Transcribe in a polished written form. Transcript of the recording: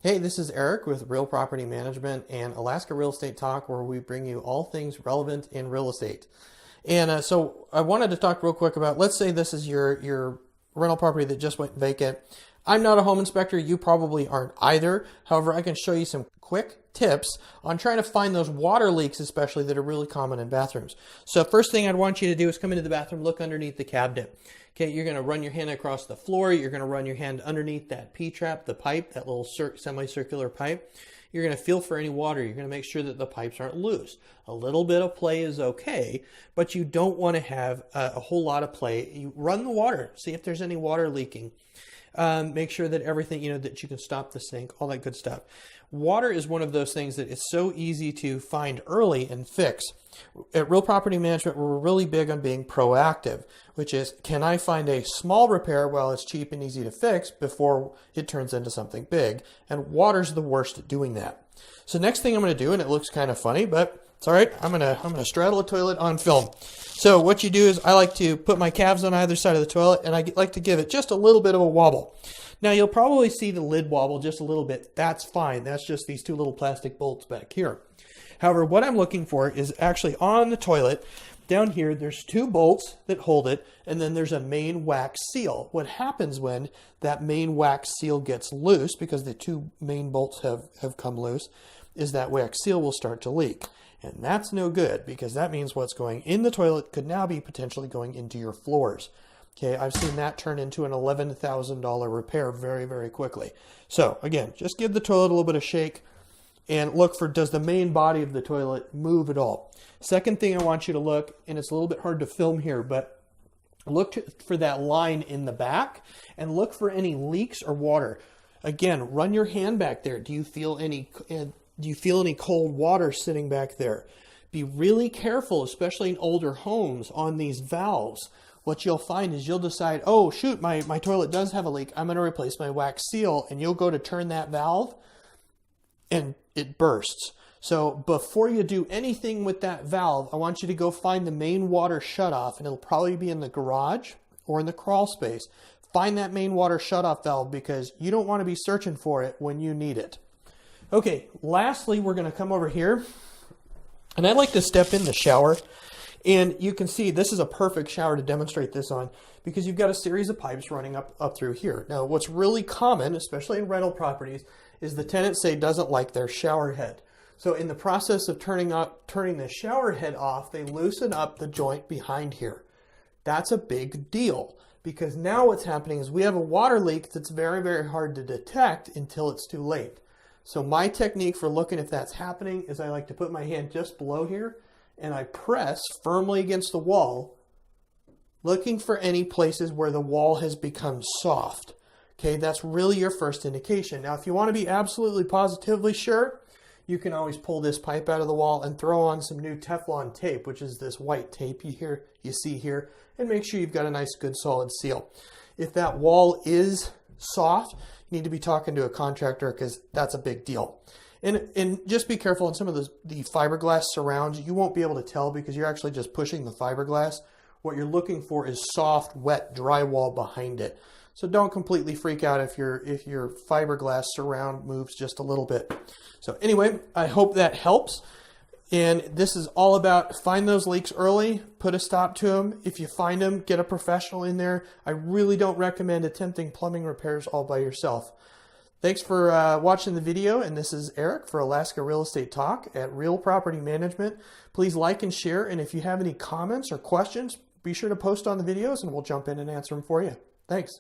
Hey, this is Eric with Real Property Management and Alaska Real Estate Talk, where we bring you all things relevant in real estate. And so I wanted to talk real quick about, let's say this is your rental property that just went vacant. I'm not a home inspector. You probably aren't either. However, I can show you some quick tips on trying to find those water leaks, especially that are really common in bathrooms. So first thing I'd want you to do is come into the bathroom, look underneath the cabinet. Okay, you're going to run your hand across the floor. You're going to run your hand underneath that P-trap, the pipe, that little semicircular pipe. You're going to feel for any water. You're going to make sure that the pipes aren't loose. A little bit of play is okay, but you don't want to have a whole lot of play. You run the water, see if there's any water leaking. Make sure that everything, that you can stop the sink, all that good stuff. Water is one of those things that is so easy to find early and fix. At Real Property Management, we're really big on being proactive, which is, can I find a small repair while it's cheap and easy to fix before it turns into something big? And water's the worst at doing that. So next thing I'm going to do, and it looks kind of funny, but it's all right. I'm gonna straddle a toilet on film. So what you do is I like to put my calves on either side of the toilet, and I like to give it just a little bit of a wobble. Now you'll probably see the lid wobble just a little bit. That's fine. That's just these two little plastic bolts back here. However, what I'm looking for is actually on the toilet down here. There's two bolts that hold it, and then there's a main wax seal. What happens when that main wax seal gets loose, because the two main bolts have come loose, is that wax seal will start to leak. And that's no good, because that means what's going in the toilet could now be potentially going into your floors. Okay, I've seen that turn into an $11,000 repair very, very quickly. So again, just give the toilet a little bit of shake and look for, does the main body of the toilet move at all? Second thing I want you to look, and it's a little bit hard to film here, but look for that line in the back and look for any leaks or water. Again, run your hand back there. Do you feel any cold water sitting back there? Be really careful, especially in older homes, on these valves. What you'll find is you'll decide, oh shoot, my toilet does have a leak. I'm going to replace my wax seal, and you'll go to turn that valve and it bursts. So before you do anything with that valve, I want you to go find the main water shutoff, and it'll probably be in the garage or in the crawl space. Find that main water shutoff valve, because you don't want to be searching for it when you need it. Okay, lastly, we're going to come over here, and I like to step in the shower, and you can see this is a perfect shower to demonstrate this on, because you've got a series of pipes running up through here. Now, what's really common, especially in rental properties, is the tenant, say, doesn't like their shower head. So in the process of turning the shower head off, they loosen up the joint behind here. That's a big deal, because now what's happening is we have a water leak that's very, very hard to detect until it's too late. So my technique for looking if that's happening is I like to put my hand just below here, and I press firmly against the wall, looking for any places where the wall has become soft. Okay, that's really your first indication. Now, if you want to be absolutely positively sure, you can always pull this pipe out of the wall and throw on some new Teflon tape, which is this white tape you see here, and make sure you've got a nice, good, solid seal. If that wall is soft, you need to be talking to a contractor, because that's a big deal. And just be careful on some of the fiberglass surrounds. You won't be able to tell, because you're actually just pushing the fiberglass. What you're looking for is soft, wet drywall behind it. So don't completely freak out if your fiberglass surround moves just a little bit. So anyway, I hope that helps. And this is all about find those leaks early, put a stop to them. If you find them, get a professional in there. I really don't recommend attempting plumbing repairs all by yourself. Thanks for watching the video, and this is Eric for Alaska Real Estate Talk at Real Property Management. Please like and share, and if you have any comments or questions, be sure to post on the videos, and we'll jump in and answer them for you. Thanks.